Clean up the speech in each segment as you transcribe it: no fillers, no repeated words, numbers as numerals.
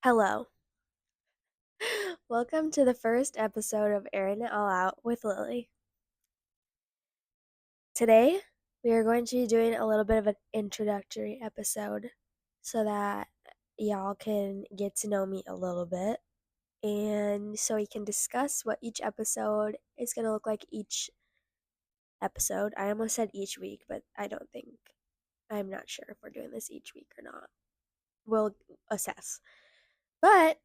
Hello. Welcome to the first episode of Airin It All Out with Lilli. Today, we are going to be doing a little bit of an introductory episode so that y'all can get to know me a little bit and so we can discuss what each episode is going to look like each episode. I almost said each week, but I'm not sure if we're doing this each week or not. We'll assess. But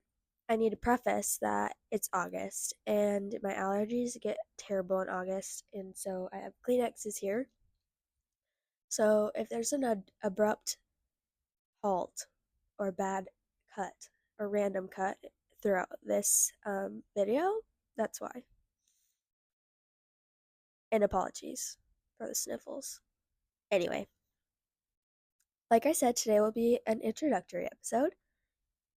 I need to preface that it's August and my allergies get terrible in August, and so I have Kleenexes here. So if there's an abrupt halt or bad cut or random cut throughout this video, that's why. And apologies for the sniffles. Anyway, like I said, today will be an introductory episode,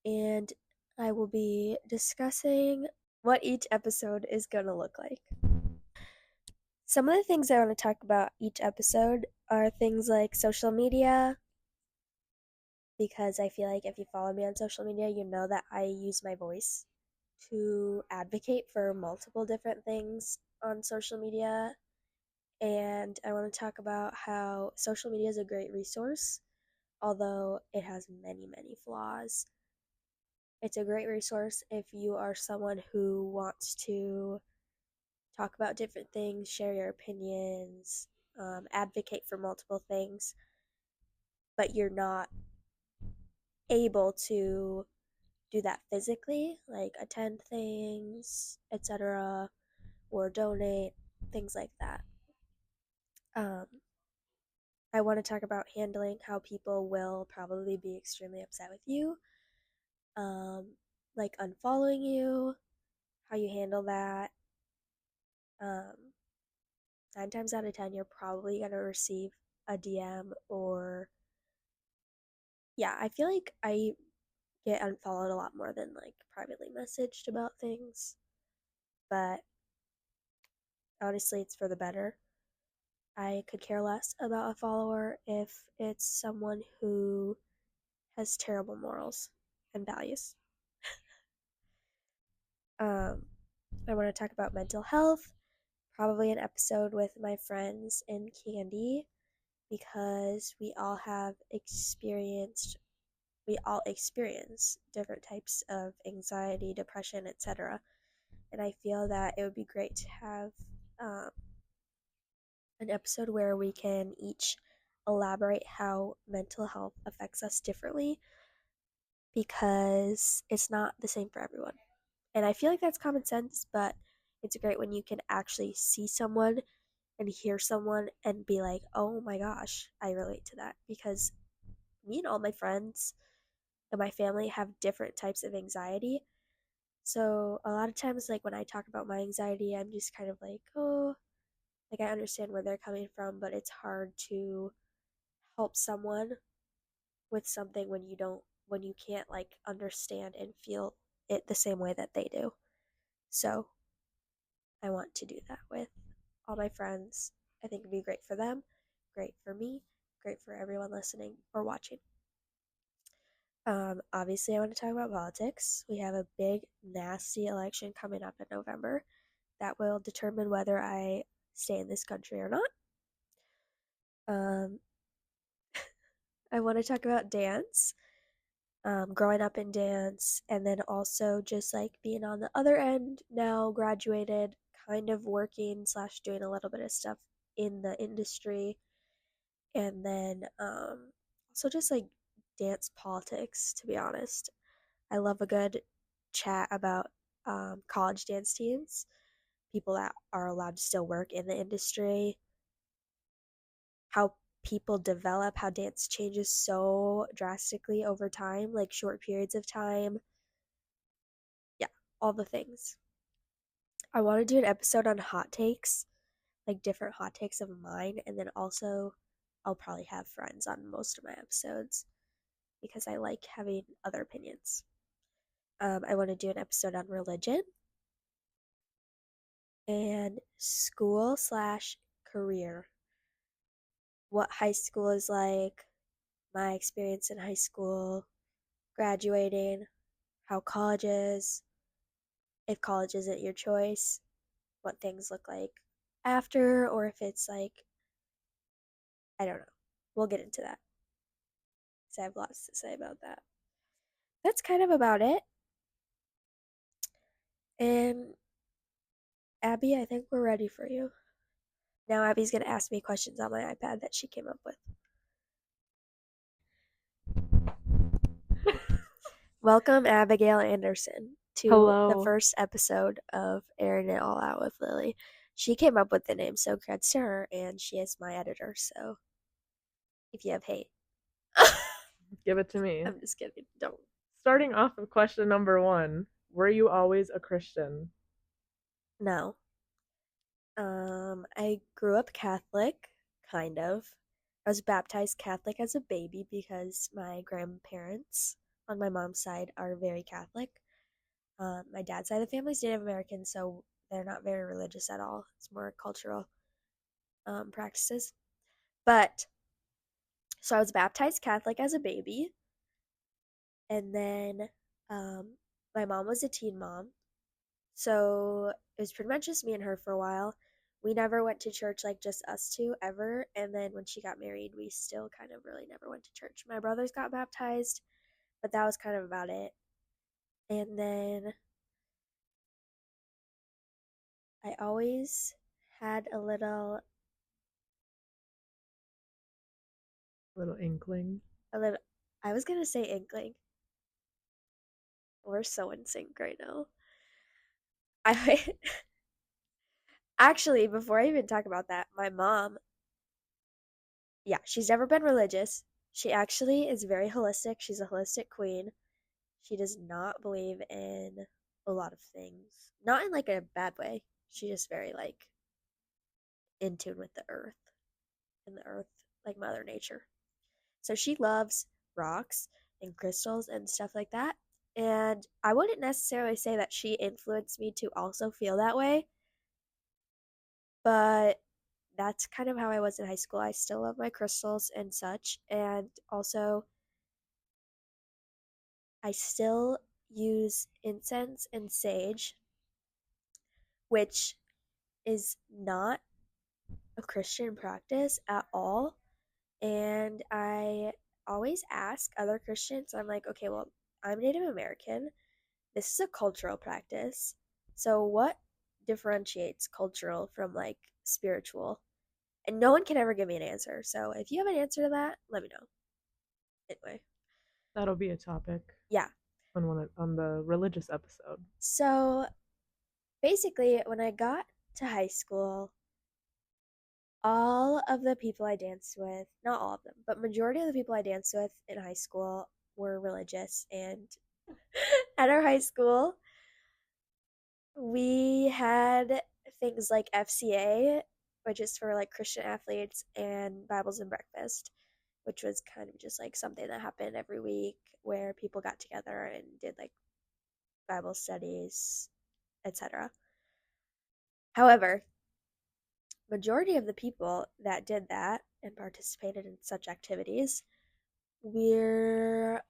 and I will be discussing what each episode is going to look like. Some of the things I want to talk about each episode are things like social media, because I feel like if you follow me on social media, you know that I use my voice to advocate for multiple different things on social media. And I want to talk about how social media is a great resource, although it has many, many flaws. It's a great resource if you are someone who wants to talk about different things, share your opinions, advocate for multiple things, but you're not able to do that physically, like attend things, etc., or donate, things like that. Um, I want to talk about handling how people will probably be extremely upset with you, um, like unfollowing you, how you handle that. Um, 9 times out of 10, you're probably going to receive a DM or, yeah, I feel like I get unfollowed a lot more than like privately messaged about things, but honestly, it's for the better. I could care less about a follower if it's someone who has terrible morals and values. Um, I want to talk about mental health, probably an episode with my friends and Candy, because we all experience different types of anxiety, depression, etc. And I feel that it would be great to have um, an episode where we can each elaborate how mental health affects us differently, because it's not the same for everyone. And I feel like that's common sense, but it's great when you can actually see someone and hear someone and be like, oh my gosh, I relate to that. Because me and all my friends and my family have different types of anxiety. So a lot of times, like when I talk about my anxiety, I'm just kind of like, oh, like I understand where they're coming from, but it's hard to help someone with something when you can't like understand and feel it the same way that they do. So I want to do that with all my friends. I think it'd be great for them, great for me, great for everyone listening or watching. Obviously, I want to talk about politics. We have a big, nasty election coming up in November that will determine whether I stay in this country or not. Um, I want to talk about dance, growing up in dance, and then also just like being on the other end now, graduated, kind of working slash doing a little bit of stuff in the industry, and then also just like dance politics. To be honest, I love a good chat about college dance teams, people that are allowed to still work in the industry, how people develop, how dance changes so drastically over time, like short periods of time. Yeah, all the things. I want to do an episode on hot takes, like different hot takes of mine, and then also I'll probably have friends on most of my episodes because I like having other opinions. I want to do an episode on religion and school slash career. What high school is like, my experience in high school, graduating, how college is, if college isn't your choice, what things look like after, or if it's like, I don't know. We'll get into that because I have lots to say about that. That's kind of about it. And Abby, I think we're ready for you. Now Abby's going to ask me questions on my iPad that she came up with. Welcome, Abigail Anderson, to the Hello. first episode of Airin It All Out with Lilli. She came up with the name, so congrats to her, and she is my editor, so if you have hate. Give it to me. I'm just kidding. Don't. Starting off with question number one. Were you always a Christian? No. I grew up Catholic, kind of. I was baptized Catholic as a baby because my grandparents on my mom's side are very Catholic. My dad's side of the family is Native American, so they're not very religious at all. It's more cultural practices. But so I was baptized Catholic as a baby, and then um, my mom was a teen mom, so it was pretty much just me and her for a while. We never went to church, like just us two ever. And then when she got married, we still kind of really never went to church. My brothers got baptized, but that was kind of about it. And then I always had Little inkling. a little, I was gonna say inkling. We're so in sync right now. I actually, before I even talk about that, my mom, yeah, she's never been religious. She actually is very holistic. She's a holistic queen. She does not believe in a lot of things. Not in like a bad way. She's just very like in tune with the earth and the earth, like Mother Nature. So she loves rocks and crystals and stuff like that. And I wouldn't necessarily say that she influenced me to also feel that way, but that's kind of how I was in high school. I still love my crystals and such. And also, I still use incense and sage, which is not a Christian practice at all. And I always ask other Christians, I'm like, okay, well, I'm Native American. This is a cultural practice. So, what differentiates cultural from like spiritual? And no one can ever give me an answer. So, if you have an answer to that, let me know. Anyway, That'll be a topic yeah. on the religious episode. So, basically, when I got to high school, all of the people I danced with, not all of them, but majority of the people I danced with in high school were religious. And at our high school, we had things like FCA, which is for like Christian athletes, and Bibles and Breakfast, which was kind of just like something that happened every week where people got together and did like Bible studies, etc. However, majority of the people that did that and participated in such activities, we're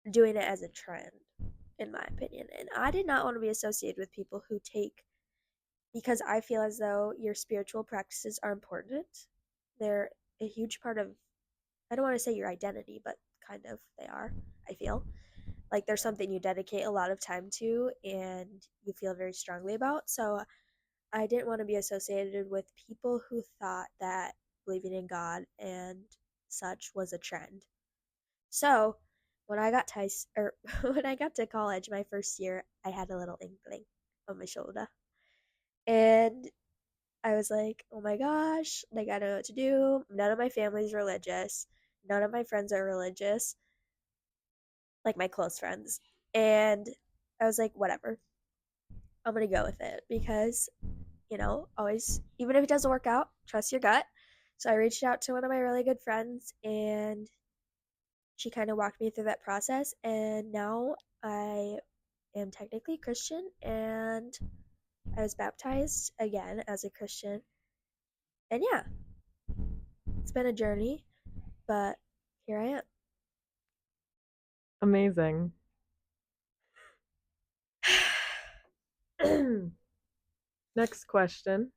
doing it as a trend, in my opinion. And I did not want to be associated with people who take, because I feel as though your spiritual practices are important. They're a huge part of, I don't want to say your identity, but kind of they are, I feel. Like there's something you dedicate a lot of time to and you feel very strongly about. So I didn't want to be associated with people who thought that believing in God and such was a trend. So when I got to or when I got to college my first year, I had a little inkling on my shoulder. And I was like, oh my gosh, like I don't know what to do. None of my family's religious. None of my friends are religious, like my close friends. And I was like, whatever. I'm gonna go with it because, always, even if it doesn't work out, trust your gut. So I reached out to one of my really good friends and she kind of walked me through that process. And now I am technically Christian and I was baptized again as a Christian. And yeah, it's been a journey, but here I am. Amazing. Next question.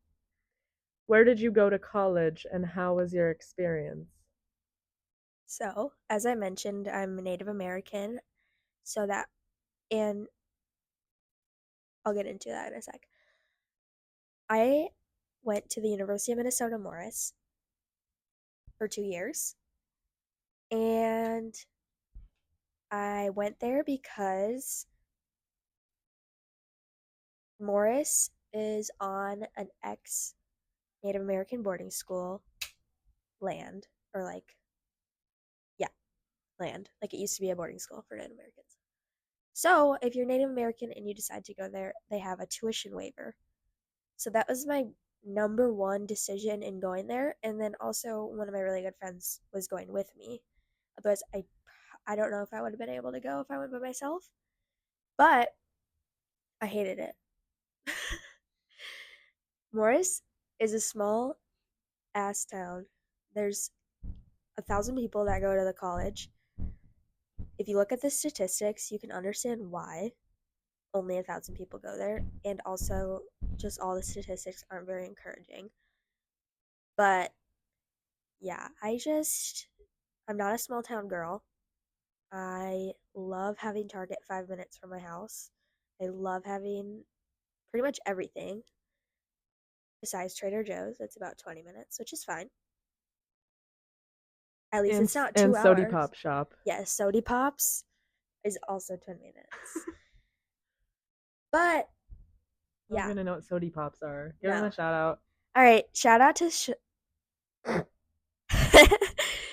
Where did you go to college and how was your experience? So, as I mentioned, I'm a Native American, so that, and I'll get into that in a sec. I went to the University of Minnesota Morris for 2 years, and I went there because Morris is on an ex Native American boarding school land, or like, yeah, land. Like it used to be a boarding school for Native Americans. So if you're Native American and you decide to go there, they have a tuition waiver. So that was my number one decision in going there. And then also one of my really good friends was going with me. Otherwise, I don't know if I would have been able to go if I went by myself. But I hated it. Morris is a small ass town. There's 1,000 people that go to the college. If you look at the statistics, you can understand why only 1,000 people go there, and also just all the statistics aren't very encouraging. But yeah, I'm not a small town girl. I love having Target 5 minutes from my house. I love having pretty much everything besides Trader Joe's. It's about 20 minutes, which is fine. At least And it's not and two Sody hours. Pop Shop. Yes, Sody Pops is also 20 minutes. But I don't yeah, even know what Sody Pops are. Give them a no. shout out. All right, shout out to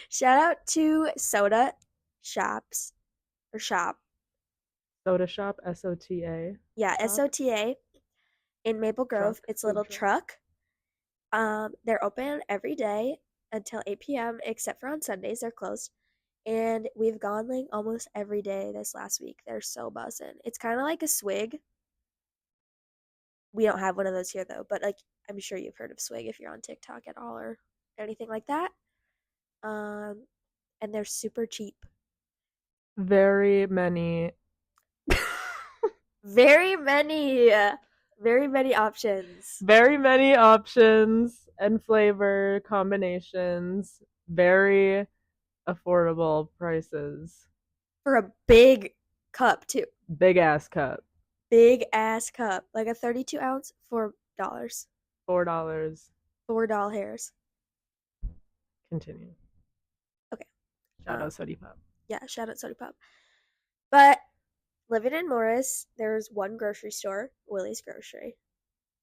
shout out to soda shops or shop. Soda Shop, SOTA. Yeah, Shop. SOTA in Maple Grove. Truck. It's a Food little truck. truck. They're open every day until 8 p.m. except for on Sundays. They're closed. And we've gone like almost every day this last week. They're so buzzing. It's kind of like a swig. We don't have one of those here though, but like I'm sure you've heard of swig if you're on TikTok at all or anything like that. Um, and they're super cheap. Very many. Very many, very many options Very many options and flavor combinations. Very affordable prices. for a big cup too. Big ass cup. Big ass cup, like a 32 ounce, $4. $4. $4 hairs. Continue. Okay. Shout out Sody Pop. Yeah. Shout out Soda Pop. But living in Morris, there's one grocery store, Willie's Grocery.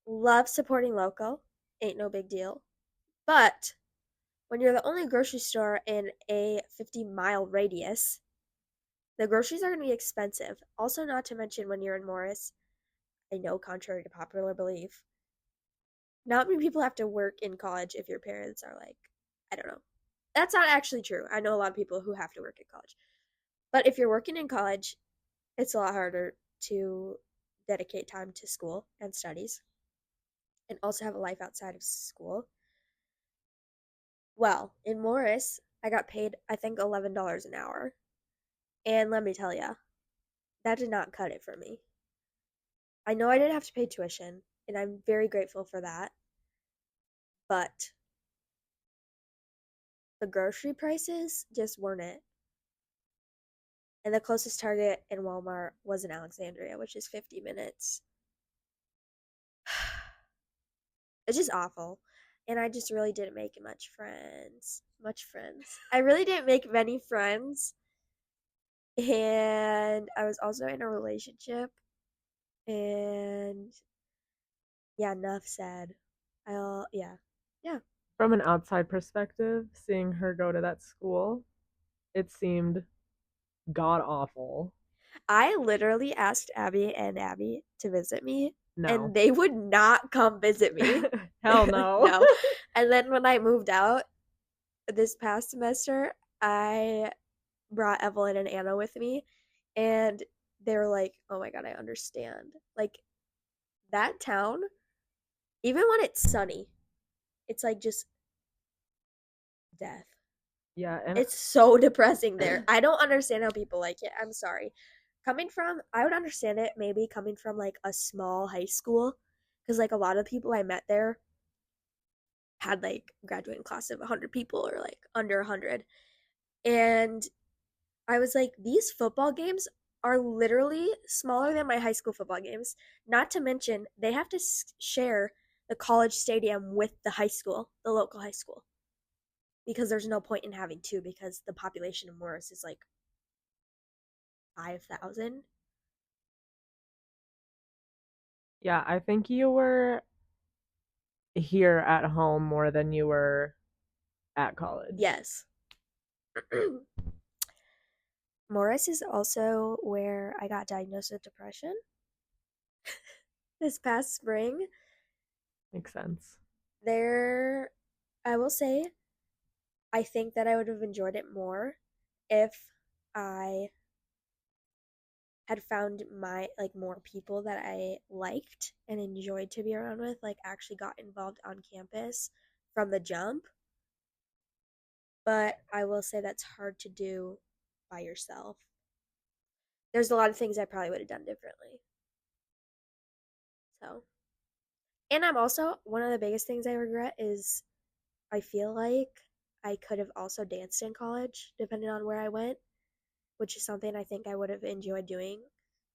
Love supporting local. Ain't no big deal. But when you're the only grocery store in a 50-mile radius, the groceries are going to be expensive. Also, not to mention when you're in Morris, I know, contrary to popular belief, not many people have to work in college if your parents are like, I don't know. That's not actually true. I know a lot of people who have to work in college. But if you're working in college, it's a lot harder to dedicate time to school and studies and also have a life outside of school. Well, in Morris, I got paid, I think, $11 an hour. And let me tell you, that did not cut it for me. I know I didn't have to pay tuition, and I'm very grateful for that. But the grocery prices just weren't it. And the closest Target and Walmart was in Alexandria, which is 50 minutes. It's just awful. And I just really didn't make much friends. Much friends. I really didn't make many friends. And I was also in a relationship. And yeah, enough said. Yeah. Yeah. From an outside perspective, seeing her go to that school, it seemed god awful. I literally asked Abby to visit me, No. and they would not come visit me. Hell no. No. And then when I moved out this past semester, I brought Evelyn and Anna with me, and they were like, "Oh my god, I understand." Like that town, even when it's sunny, it's like just death. Yeah, and It's so depressing there. I don't understand how people like it. I'm sorry. I would understand it maybe coming from like a small high school, because like a lot of people I met there had like graduating class of 100 people or like under 100. And I was like, these football games are literally smaller than my high school football games. Not to mention, they have to share the college stadium with the high school, the local high school, because there's no point in having two because the population of Morris is like 5,000. yeah, I think you were here at home more than you were at college. Yes. Morris is also where I got diagnosed with depression this past spring. Makes sense. There, I will say, I think that I would have enjoyed it more if I had found my like more people that I liked and enjoyed to be around with, like actually got involved on campus from the jump. But I will say that's hard to do by yourself. There's a lot of things I probably would have done differently. So, and I'm also one of the biggest things I regret is I feel like I could have also danced in college, depending on where I went, which is something I think I would have enjoyed doing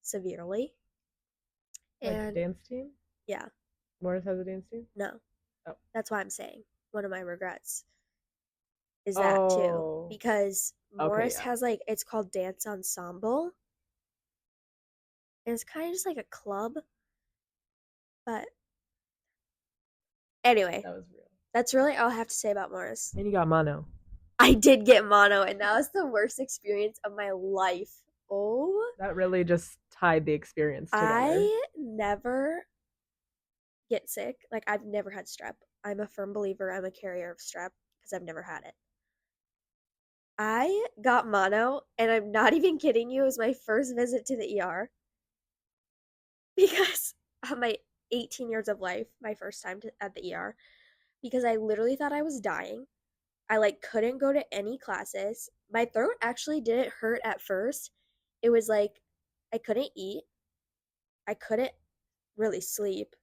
severely. Like And dance team? yeah, Morris has a dance team? no, Oh. that's why I'm saying one of my regrets is that too. Oh. Because Okay, Morris yeah. has like, it's called Dance Ensemble, and it's kind of just like a club. But anyway, That was real. that's really all I have to say about Morris. And you got mono. I did get mono, and that was the worst experience of my life. Oh, That really just tied the experience together. I never get sick. Like, I've never had strep. I'm a firm believer I'm a carrier of strep because I've never had it. I got mono, and I'm not even kidding you. It was my first visit to the ER because of my 18 years of life, my first time at the ER, because I literally thought I was dying. I like couldn't go to any classes. My throat actually didn't hurt at first. It was like I couldn't eat. I couldn't really sleep.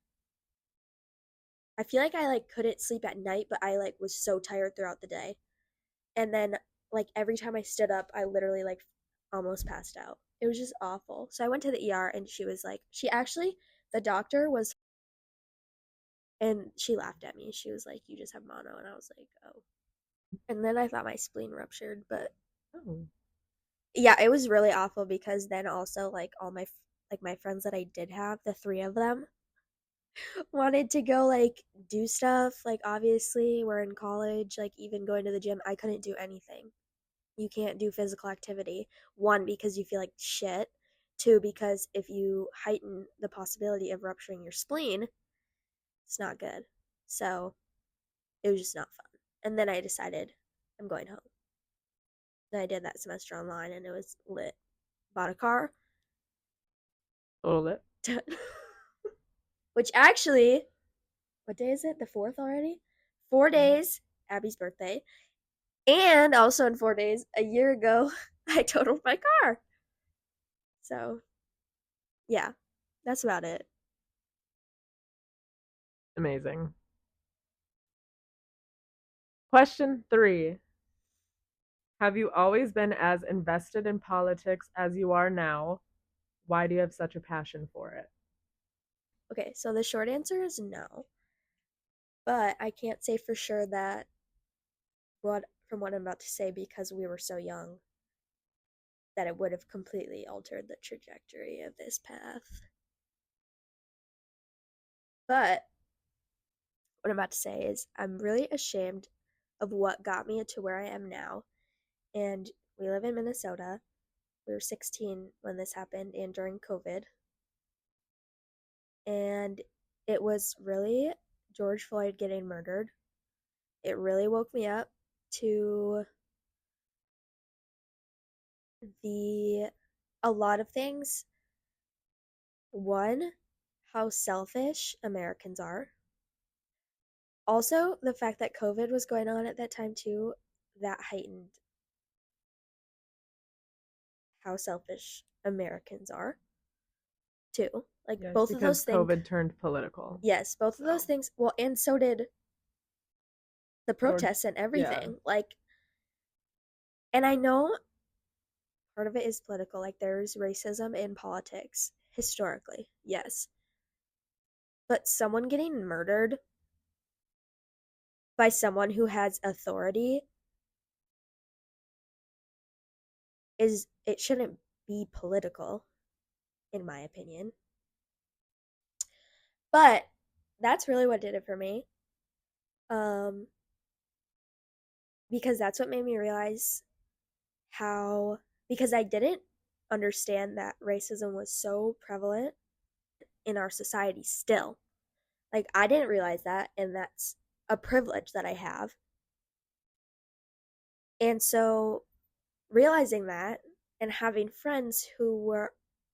I feel like I like couldn't sleep at night, but I like was so tired throughout the day. And then like every time I stood up, I literally like almost passed out. It was just awful. So I went to the ER and she was like, she actually, the doctor was, and she laughed at me. She was like, "You just have mono." And I was like, "Oh." And then I thought my spleen ruptured, but Oh. yeah, it was really awful because then also like all my like my friends that I did have, the three of them wanted to go like do stuff. Like obviously, we're in college, like even going to the gym, I couldn't do anything. You can't do physical activity. One, because you feel like shit. Two, because if you heighten the possibility of rupturing your spleen, it's not good. So it was just not fun. And then I decided I'm going home. And I did that semester online and it was lit. Bought a car. A little bit. Which actually, what day is it? The 4th already? 4 days, Abby's birthday. And also in 4 days, a year ago, I totaled my car. So, yeah, that's about it. Amazing. Question 3. Have you always been as invested in politics as you are now? Why do you have such a passion for it? Okay, so the short answer is no. But I can't say for sure that what I'm about to say because we were so young that it would have completely altered the trajectory of this path. But what I'm about to say is I'm really ashamed of what got me to where I am now. And we live in Minnesota. We were 16 when this happened and during COVID. And it was really George Floyd getting murdered. It really woke me up to the a lot of things. One, how selfish Americans are. Also, the fact that COVID was going on at that time too. that heightened how selfish Americans are too. Like Yes, both of because those things. COVID turned political. Yes, both of those So, things. Well, and so did the George, protests and yeah, everything. Like, and I know part of it is political. Like, there's racism in politics historically, yes. But someone getting murdered by someone who has authority is, it shouldn't be political, in my opinion. But that's really what did it for me. Um, because that's what made me realize how, because I didn't understand that racism was so prevalent in our society still. Like, I didn't realize that, and that's a privilege that I have. And so, realizing that and having friends who were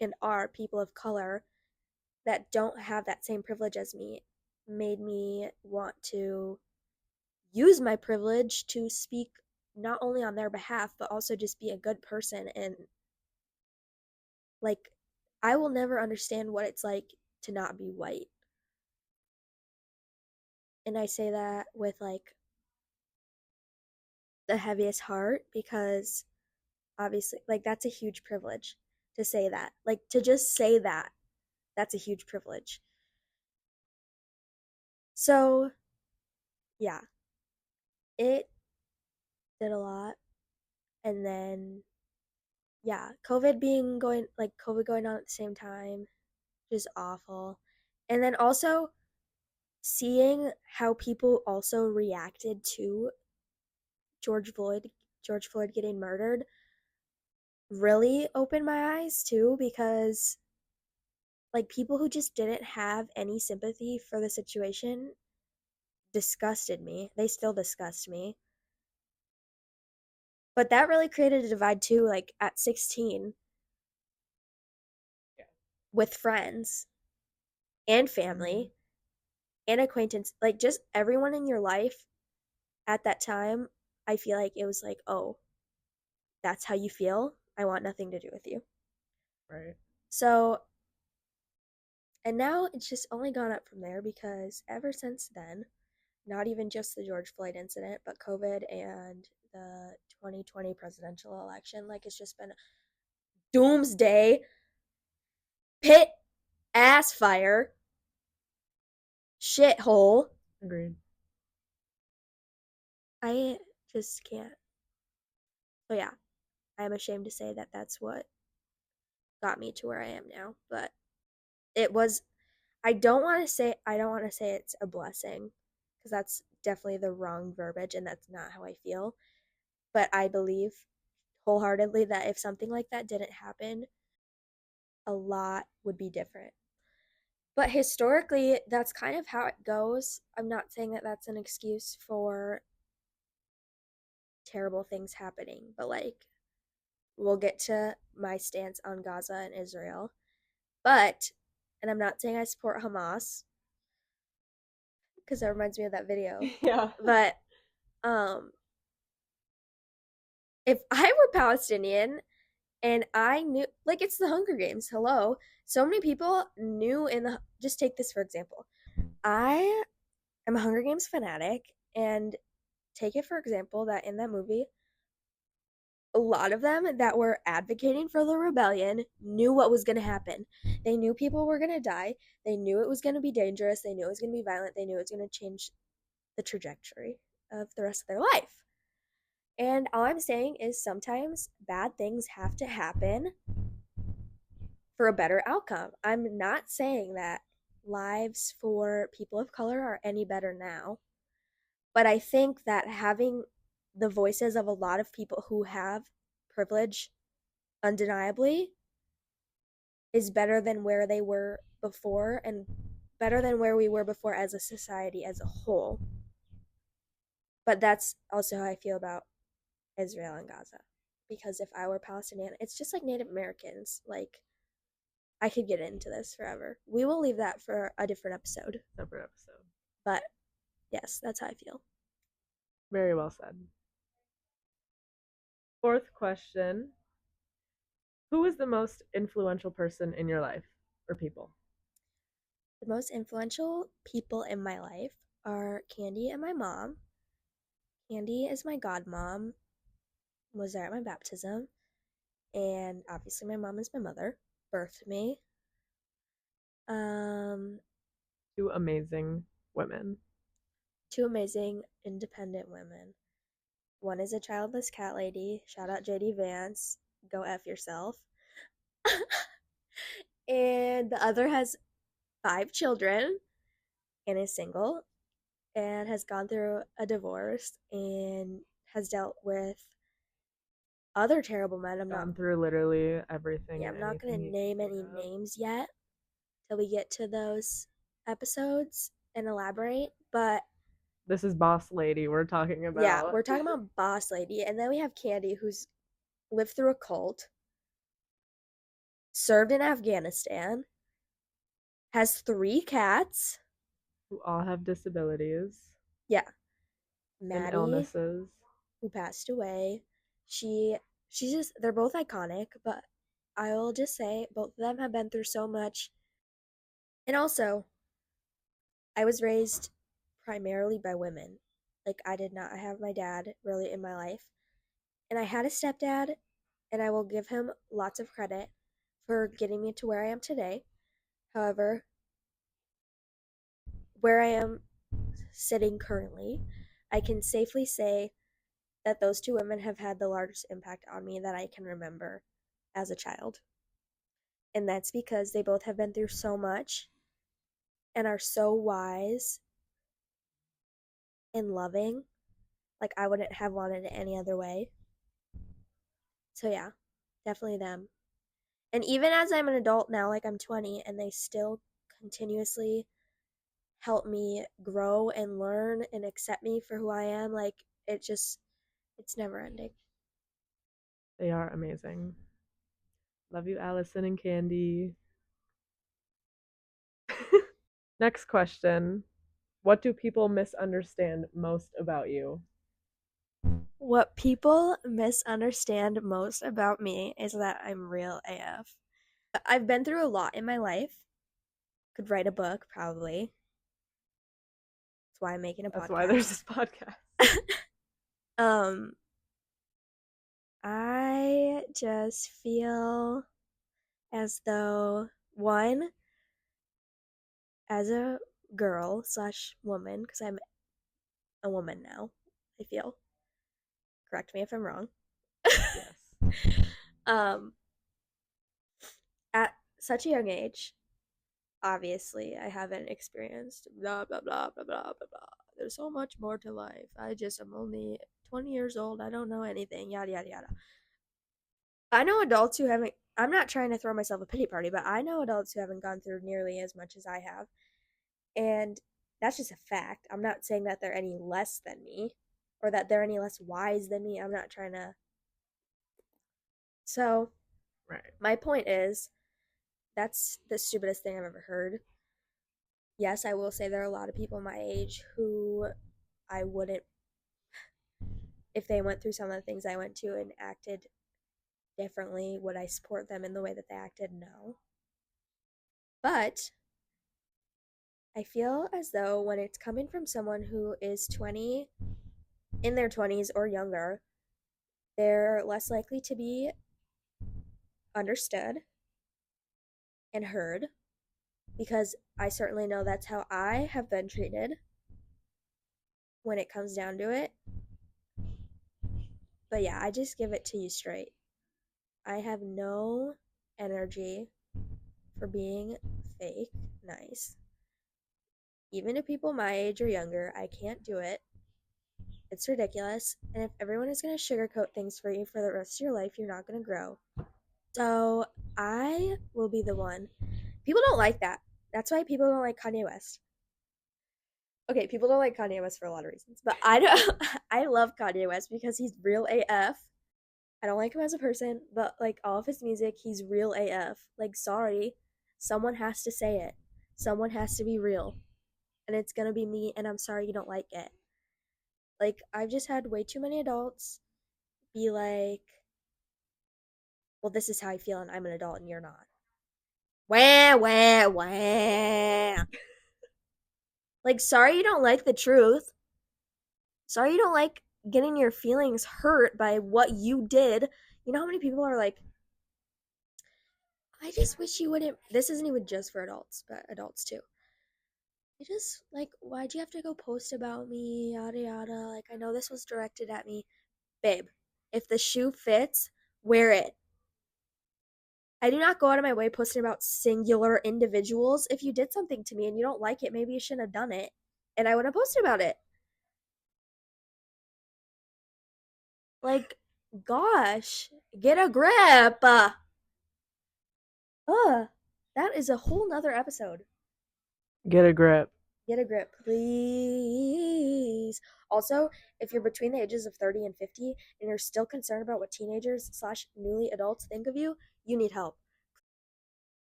and are people of color that don't have that same privilege as me made me want to use my privilege to speak not only on their behalf, but also just be a good person. And like, I will never understand what it's like to not be white. And I say that with like the heaviest heart because obviously, like, that's a huge privilege to say that. Like, to just say that, that's a huge privilege. So, yeah, it did a lot. And then, yeah, COVID going on at the same time, just awful. And then also seeing how people also reacted to George Floyd, George Floyd getting murdered really opened my eyes too because like people who just didn't have any sympathy for the situation disgusted me. They still disgust me. But that really created a divide too, like at 16 yeah. with friends and family and acquaintance, like just everyone in your life at that time. I feel like it was like, oh, that's how you feel. I want nothing to do with you. right. So, and now it's just only gone up from there because ever since then, not even just the George Floyd incident, but COVID and the 2020 presidential election, like it's just been doomsday, pit ass fire, shithole. Agreed. I just can't. So, yeah, I'm ashamed to say that that's what got me to where I am now. But it was, I don't want to say it's a blessing because that's definitely the wrong verbiage and that's not how I feel. But I believe wholeheartedly that if something like that didn't happen, a lot would be different. But historically, that's kind of how it goes. I'm not saying that that's an excuse for terrible things happening, but like, we'll get to my stance on Gaza and Israel. But, and I'm not saying I support Hamas because that reminds me of that video. Yeah. But um if I were Palestinian and I knew, like, it's the Hunger Games, hello. So many people knew in the, just take this for example. I am a Hunger Games fanatic, and take it for example that in that movie, a lot of them that were advocating for the rebellion knew what was going to happen. They knew people were going to die. They knew it was going to be dangerous. They knew it was going to be violent. They knew it was going to change the trajectory of the rest of their life. And all I'm saying is sometimes bad things have to happen for a better outcome. I'm not saying that lives for people of color are any better now, but I think that having the voices of a lot of people who have privilege undeniably is better than where they were before and better than where we were before as a society as a whole. But that's also how I feel about Israel and Gaza. Because if I were Palestinian, it's just like Native Americans. Like, I could get into this forever. We will leave that for a different episode. Separate episode. But yes, that's how I feel. Very well said. Fourth question. Who is the most influential person in your life or people? The most influential people in my life are Candy and my mom. Candy is my godmom, was there at my baptism, and obviously my mom is my mother, birthed me. Um, Two amazing women. Two amazing independent women. One is a childless cat lady. Shout out JD Vance. Go F yourself. And the other has 5 children and is single and has gone through a divorce and has dealt with other terrible men. Gone through literally everything Yeah, and I'm not gonna anything you name can think any of. names yet till we get to those episodes and elaborate. But This is Boss Lady we're talking yeah, about. we're talking about Boss Lady, and then we have Candy, who's lived through a cult, served in Afghanistan, has 3 cats. Who all have disabilities Yeah, and Maddie, illnesses. who passed away. She she's just, they're both iconic, but I'll just say both of them have been through so much. And also, I was raised primarily by women. Like I did not have my dad really in my life. And I had a stepdad, and I will give him lots of credit for getting me to where I am today. However, where I am sitting currently, I can safely say that those 2 women have had the largest impact on me that I can remember as a child. And that's because they both have been through so much and are so wise and loving. Like, I wouldn't have wanted it any other way. So, yeah, definitely them. And even as I'm an adult now, like I'm 20, and they still continuously help me grow and learn and accept me for who I am, like, it's never ending. They are amazing. Love you, Allison and Candy. Next question. What do people misunderstand most about you? What people misunderstand most about me is that I'm real AF. I've been through a lot in my life. Could write a book, probably. That's why I'm making a That's why there's podcast. this podcast. um, I just feel as though, one, as a girl slash woman, because I'm a woman now, I feel. Correct me if I'm wrong. Yes. um, at such a young age, obviously, I haven't experienced blah, blah, blah, blah, blah, blah, blah. There's so much more to life. I just am only 20 years old. I don't know anything, yada, yada, yada. I know adults who haven't, I'm not trying to throw myself a pity party, but I know adults who haven't gone through nearly as much as I have. And that's just a fact. I'm not saying that they're any less than me or that they're any less wise than me. I'm not trying to. So, Right. my point is that's the stupidest thing I've ever heard. Yes, I will say there are a lot of people my age who I wouldn't, if they went through some of the things I went to and acted differently, would I support them in the way that they acted? No. But I feel as though when it's coming from someone who is 20, in their 20s or younger, they're less likely to be understood and heard because I certainly know that's how I have been treated when it comes down to it. But yeah, I just give it to you straight. I have no energy for being fake nice. Even to people my age or younger, I can't do it. It's ridiculous. And if everyone is going to sugarcoat things for you for the rest of your life, you're not going to grow. So I will be the one. People don't like that. That's why people don't like Kanye West. Okay, people don't like Kanye West for a lot of reasons, but I don't. I love Kanye West because he's real AF. I don't like him as a person, but like all of his music, he's real AF. Like, sorry, someone has to say it. Someone has to be real, and it's gonna be me. And I'm sorry you don't like it. Like, I've just had way too many adults be like, well, this is how I feel and I'm an adult and you're not. Wah, wah, wah. Like, sorry you don't like the truth. Sorry you don't like getting your feelings hurt by what you did. You know how many people are like, I just wish you wouldn't. This isn't even just for adults, but adults too. I just, like, why'd you have to go post about me? Yada yada. Like, I know this was directed at me. Babe, if the shoe fits, wear it. I do not go out of my way posting about singular individuals. If you did something to me and you don't like it, maybe you shouldn't have done it. And I wouldn't post about it. Like, gosh, get a grip. That is a whole nother episode. Get a grip. Get a grip, please. Also, if you're between the ages of 30 and 50 and you're still concerned about what teenagers slash newly adults think of you, you need help.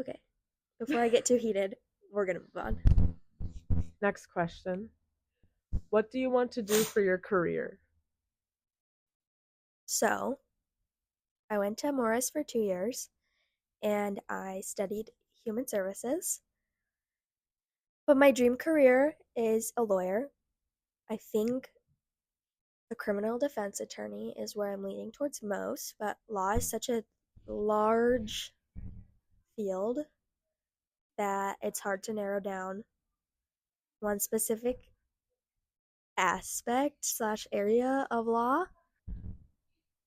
Okay, before I get too heated, we're gonna move on. Next question. What do you want to do for your career? So, I went to Morris for 2 years and I studied human services. But my dream career is a lawyer. I think the criminal defense attorney is where I'm leaning towards most, but law is such a large field that it's hard to narrow down one specific aspect slash area of law.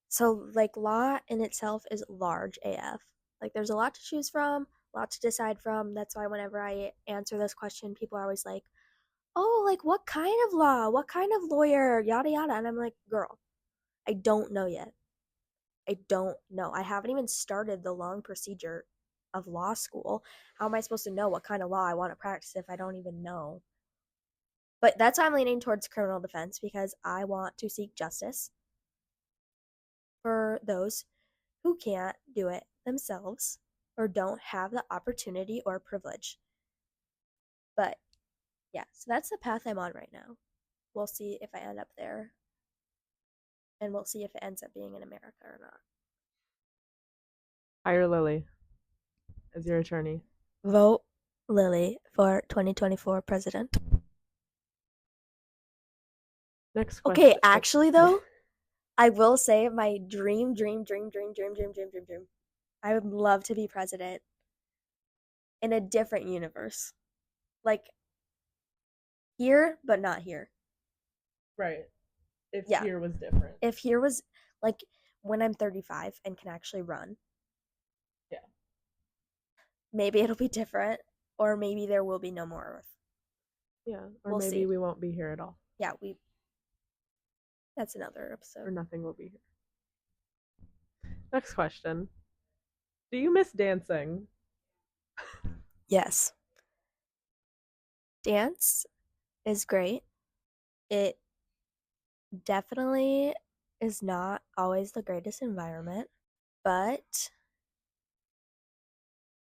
So, like, law in itself is large AF. Like, there's a lot to choose from, a lot to decide from. That's why whenever I answer this question, people are always like, oh, like, what kind of law? What kind of lawyer? Yada, yada. And I'm like, girl, I don't know yet. I don't know. I haven't even started the long procedure of law school. How am I supposed to know what kind of law I want to practice if I don't even know? But that's why I'm leaning towards criminal defense because I want to seek justice for those who can't do it themselves or don't have the opportunity or privilege. But yeah, so that's the path I'm on right now. We'll see if I end up there and we'll see if it ends up being in America or not. Hire Lilli as your attorney. Vote Lilli for 2024 president. Next Okay, question. actually though, I will say my dream. I would love to be president in a different universe. Like here, but not here. Right. If Yeah. here was different. If here was like when I'm 35 and can actually run, Yeah. maybe it'll be different, or maybe there will be no more Earth. Yeah. Or We'll maybe see. we won't be here at all. Yeah, that's another Or episode. nothing will be here. Next question. Do you miss dancing? Yes. Dance is great. It definitely is not always the greatest environment, but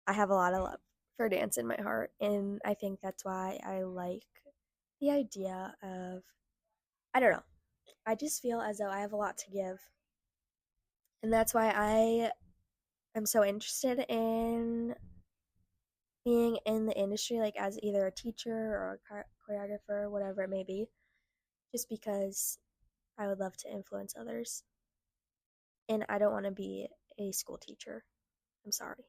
I have a lot of love for dance in my heart, and I think that's why I like the idea of, I don't know, I just feel as though I have a lot to give, and that's why I am so interested in being in the industry, like as either a teacher or a choreographer, whatever it may be, just because I would love to influence others, and I don't want to be a school teacher. I'm sorry.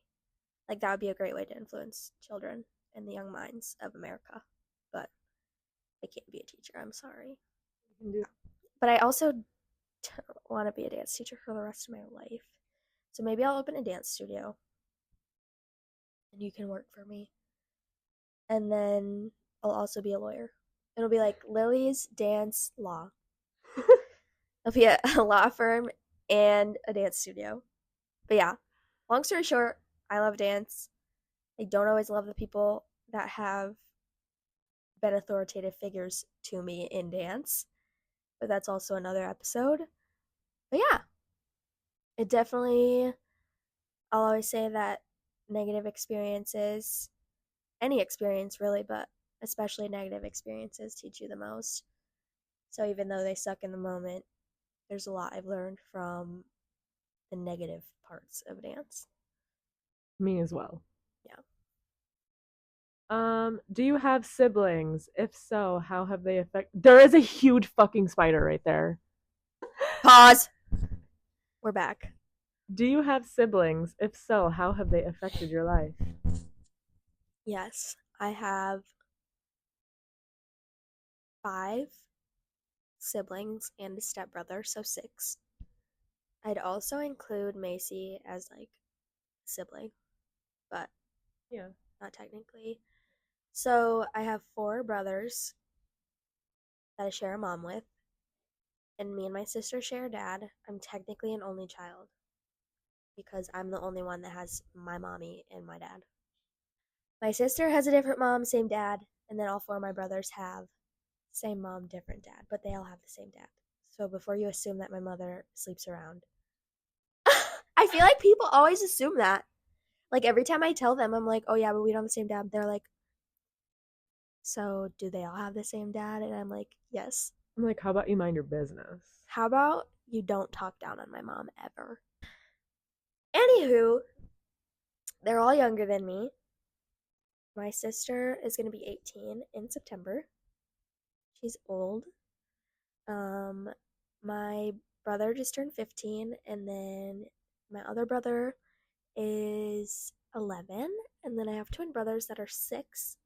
Like, that would be a great way to influence children and the young minds of America, but I can't be a teacher. I'm sorry. But I also want to be a dance teacher for the rest of my life. So maybe I'll open a dance studio and you can work for me. And then I'll also be a lawyer. It'll be like Lilli's Dance Law. It'll be a law firm and a dance studio. But yeah, long story short, I love dance. I don't always love the people that have been authoritative figures to me in dance, but that's also another episode. But yeah, it definitely, I'll always say that negative experiences, any experience really, but especially negative experiences, teach you the most. So even though they suck in the moment, there's a lot I've learned from the negative parts of dance. Me as well. Yeah. Do you have siblings? If so, how have they affected? There is a huge fucking spider right there. Pause. We're back. Do you have siblings? If so, how have they affected your life? Yes, I have 5 siblings and a stepbrother, so 6. I'd also include Macy as like a sibling, but Yeah. not technically. So I have 4 brothers that I share a mom with, and me and my sister share a dad. I'm technically an only child because I'm the only one that has my mommy and my dad. My sister has a different mom, same dad, and then all 4 of my brothers have same mom, different dad, but they all have the same dad. So before you assume that my mother sleeps around, I feel like people always assume that. Like every time I tell them, I'm like, oh yeah, but we don't have the same dad. They're like, so do they all have the same dad? And I'm like, yes. I'm like, how about you mind your business? How about you don't talk down on my mom ever? Anywho, they're all younger than me. My sister is going to be 18 in September. She's old. Um, my brother just turned 15, and then my other brother is 11, and then I have twin brothers that are 6,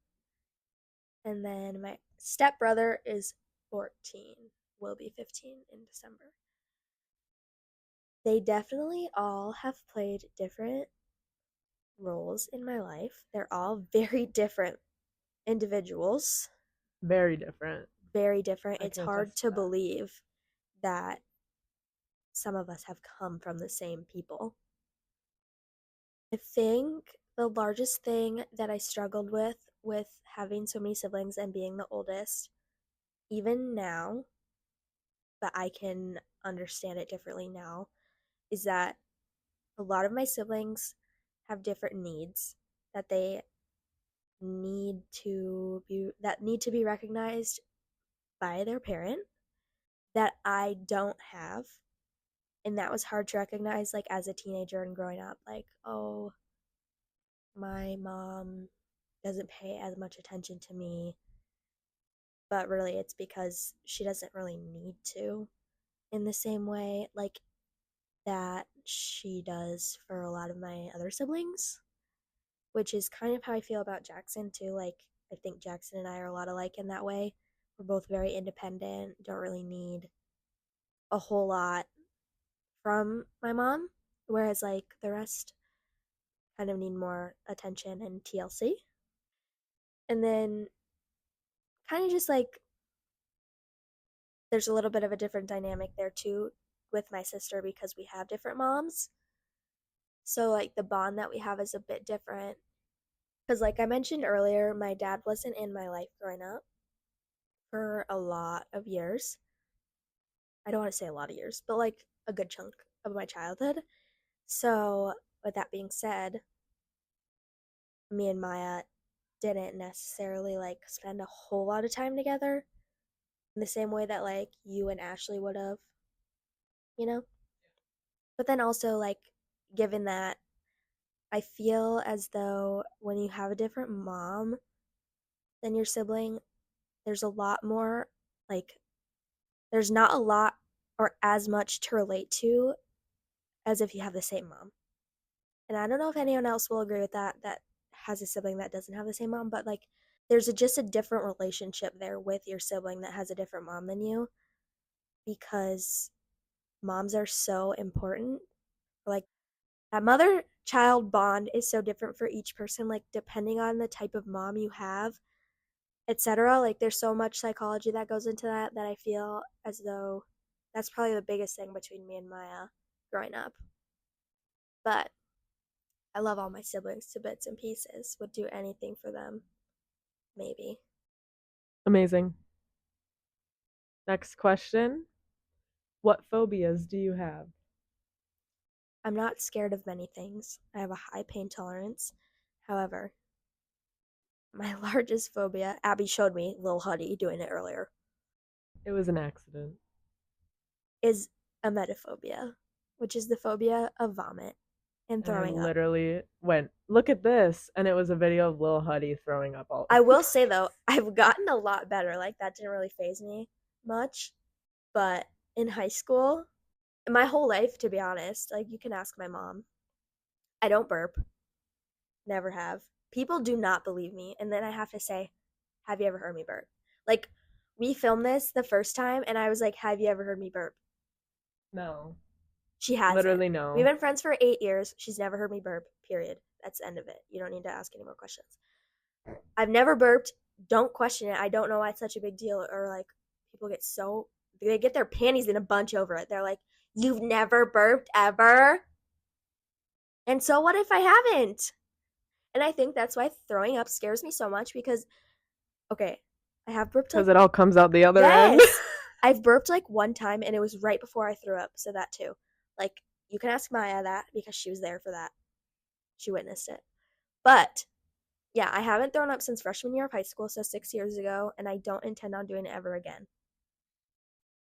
and then my stepbrother is 14, will be 15 in December. They definitely all have played different roles in my life. They're all very different individuals, Very different. very different. I It's can hard attest to to that. believe that some of us have come from the same people. I think the largest thing that I struggled with having so many siblings and being the oldest, even now, but I can understand it differently now, is that a lot of my siblings have different needs that they need to be recognized by their parent that I don't have. And that was hard to recognize like as a teenager and growing up, like, oh, my mom doesn't pay as much attention to me, but really it's because she doesn't really need to in the same way like that she does for a lot of my other siblings, which is kind of how I feel about Jackson too. Like I think Jackson and I are a lot alike in that way. We're both very independent, don't really need a whole lot from my mom, whereas like the rest kind of need more attention and TLC. And then kind of just like there's a little bit of a different dynamic there too with my sister because we have different moms. So like the bond that we have is a bit different. Because like I mentioned earlier, my dad wasn't in my life growing up for a lot of years. I don't want to say a lot of years, but like a good chunk of my childhood. So with that being said, me and Maya didn't necessarily like spend a whole lot of time together in the same way that like you and Ashley would have, you know? But then also like given that I feel as though when you have a different mom than your sibling, there's a lot more like there's not a lot or as much to relate to as if you have the same mom. And I don't know if anyone else will agree with that has a sibling that doesn't have the same mom, but like there's just a different relationship there with your sibling that has a different mom than you because moms are so important. Like that mother child bond is so different for each person, like depending on the type of mom you have, etc. Like there's so much psychology that goes into that I feel as though that's probably the biggest thing between me and Maya growing up. But I love all my siblings to bits and pieces. Would do anything for them, maybe. Amazing. Next question. What phobias do you have? I'm not scared of many things. I have a high pain tolerance. However, my largest phobia, Abby showed me Lil Huddy doing it earlier, It was an accident. is emetophobia, which is the phobia of vomit and And I throwing up. literally went, look at this. And it was a video of Lil Huddy throwing up all. I will say though, I've gotten a lot better. Like that didn't really phase me much. But in high school, my whole life, to be honest, like you can ask my mom, I don't burp, never have. People do not believe me. And then I have to say, have you ever heard me burp? Like, we filmed this the first time, and I was like, have you ever heard me burp? No. She hasn't. Literally We've no. been friends for 8 years. She's never heard me burp, period. That's the end of it. You don't need to ask any more questions. I've never burped. Don't question it. I don't know why it's such a big deal. Or like, people get so, they get their panties in a bunch over it. They're like, you've never burped ever? And so what if I haven't? And I think that's why throwing up scares me so much because, okay, I have burped Because like, it all comes out the other end. yes, I've burped like one time and it was right before I threw up. So that too. Like, you can ask Maya that because she was there for that. She witnessed it. But yeah, I haven't thrown up since freshman year of high school, so 6 years ago, and I don't intend on doing it ever again.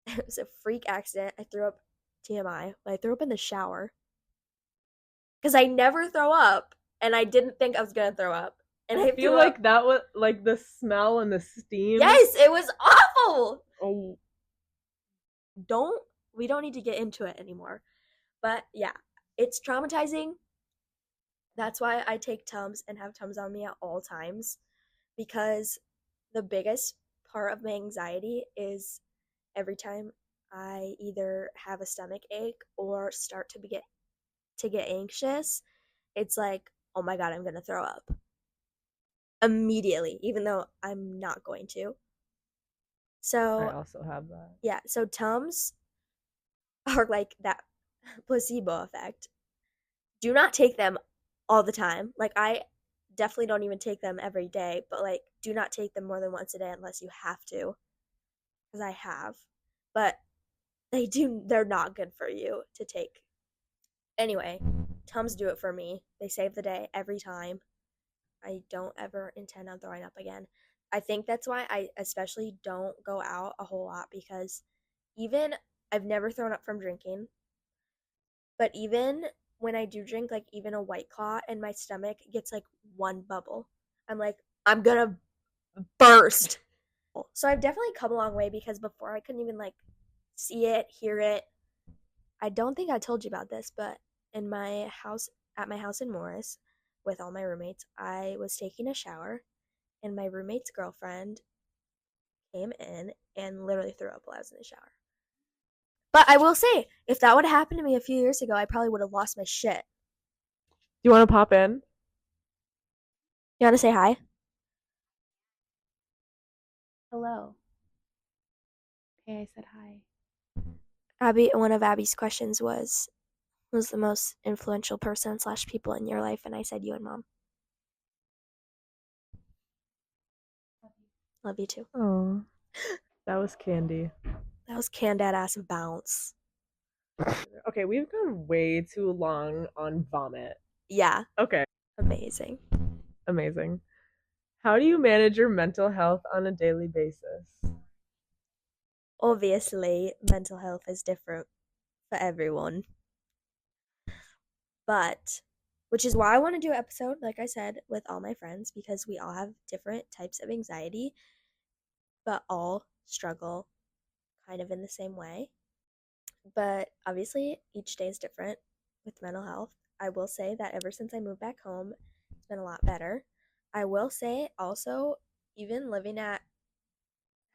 It was a freak accident. I threw up TMI, but I threw up in the shower because I never throw up, and I didn't think I was gonna throw up, and I I feel threw like up. that was like the smell and the steam. Yes, it was awful. Oh, Don't we don't need to get into it anymore. But yeah, it's traumatizing. That's why I take Tums and have Tums on me at all times because the biggest part of my anxiety is every time I either have a stomach ache or start to get anxious, it's like, oh my god, I'm gonna throw up immediately, even though I'm not going to. I So also have that. yeah, so Tums are like that placebo effect. Do not take them all the time. Like I definitely don't even take them every day, but like do not take them more than once a day unless you have to, because I have. But they're not good for you to take. Anyway, Tums do it for me. They save the day every time. I don't ever intend on throwing up again. I think that's why I especially don't go out a whole lot because even I've never thrown up from drinking, but even when I do drink, like even a White Claw and my stomach gets like one bubble, I'm like, I'm gonna burst. So I've definitely come a long way because before I couldn't even like see it, hear it. I don't think I told you about this, but in my house, at my house in Morris, with all my roommates, I was taking a shower and my roommate's girlfriend came in and literally threw up while I was in the shower. But I will say, if that would have happened to me a few years ago, I probably would have lost my shit. Do you want to pop in? You want to say hi? Hello. Okay, I said hi. Abby, one of Abby's questions was the most influential person slash people in your life, and I said you and mom. Love you too. Oh, that was candy. That was Candad ass bounce. Okay, we've gone way too long on vomit. Yeah, Okay, amazing. amazing. How do you manage your mental health on a daily basis? Obviously, mental health is different for everyone. But which is why I want to do an episode, like I said, with all my friends because we all have different types of anxiety, but all struggle kind of in the same way. But obviously, each day is different with mental health. I will say that ever since I moved back home, it's been a lot better. I will say also, even living at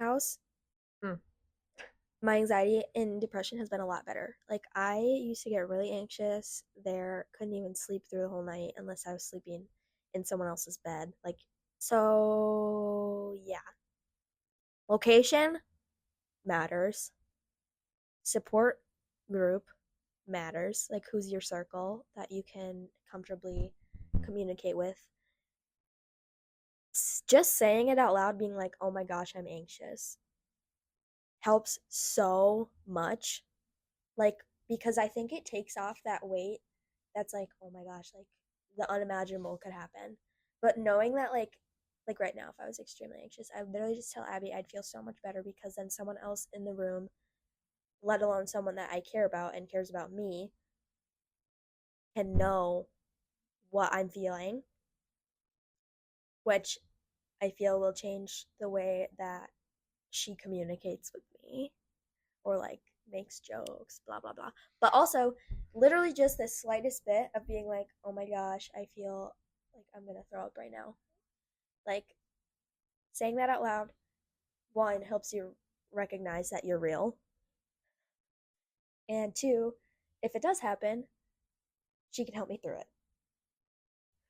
house, Mm. my anxiety and depression has been a lot better. Like I used to get really anxious there, couldn't even sleep through the whole night unless I was sleeping in someone else's bed. Like so yeah. Location matters. Support group matters. Like who's your circle that you can comfortably communicate with. Just saying it out loud being like, "Oh my gosh, I'm anxious." Helps so much, like because I think it takes off that weight that's like, oh my gosh, like the unimaginable could happen. But knowing that like right now if I was extremely anxious, I would literally just tell Abby I'd feel so much better because then someone else in the room let alone someone that I care about and cares about me, can know what I'm feeling, which I feel will change the way that she communicates with me or like makes jokes, blah blah blah. But also, literally just the slightest bit of being like, "Oh my gosh, I feel like I'm going to throw up right now." Like saying that out loud, one helps you recognize that you're real. And two, if it does happen, she can help me through it.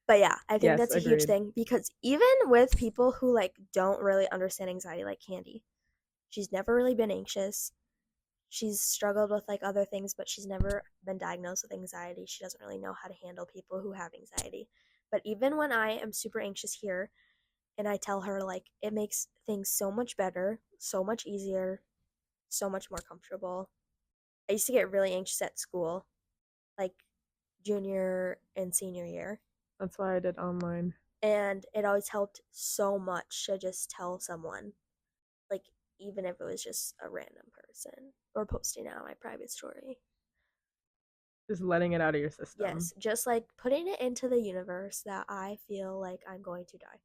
But yeah, I think Yes, that's a huge agreed. thing because even with people who like don't really understand anxiety, like Candy, she's never really been anxious. She's struggled with like other things, but she's never been diagnosed with anxiety. She doesn't really know how to handle people who have anxiety. But even when I am super anxious here and I tell her, like, it makes things so much better, so much easier, so much more comfortable. I used to get really anxious at school, like junior and senior year. That's why I did online. And it always helped so much to just tell someone, like, even if it was just a random person or posting it on my private story. Just letting it out of your system. Yes, just like putting it into the universe that I feel like I'm going to die.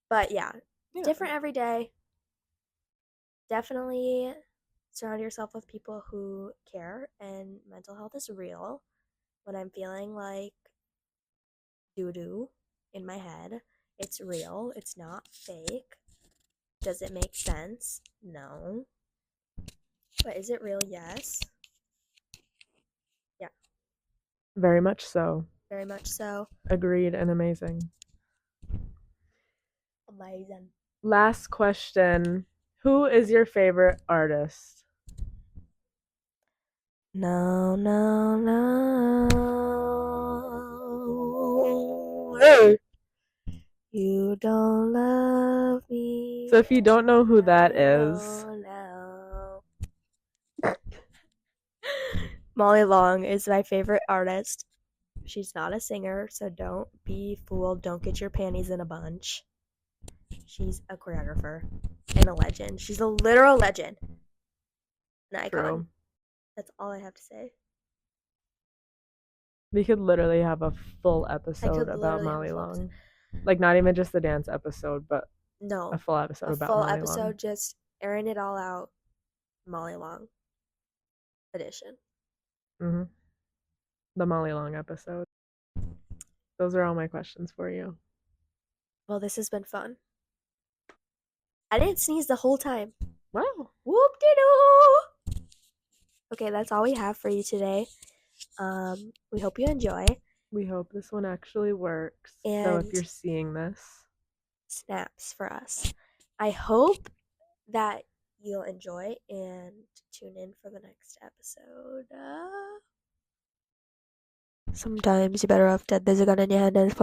But yeah, different every day. Definitely surround yourself with people who care, and mental health is real. When I'm feeling like doo doo in my head, it's real, it's not fake. Does it make sense? No. But is it real? Yes. Yeah. Very much so. Very much so. Agreed and amazing. Amazing. Last question. Who is your favorite artist? No, no, no. Hey. You don't love me. So if you don't know who that is, No. Molly Long is my favorite artist. She's not a singer, so don't be fooled. Don't get your panties in a bunch. She's a choreographer and a legend. She's a literal legend. An icon. True. That's all I have to say. We could literally have a full episode about Molly Long. Like not even just the dance episode, but a full episode about Molly Long. A full episode just airing it all out. Molly Long edition. Mm-hmm. The Molly Long episode. Those are all my questions for you. Well, this has been fun. I didn't sneeze the whole time. Wow. Whoop-de-doo! Okay, that's all we have for you today. We hope you enjoy. We hope this one actually works. So if you're seeing this, snaps for us. I hope that you'll enjoy and tune in for the next episode. Sometimes you're better off dead. There's a gun in your hand and it's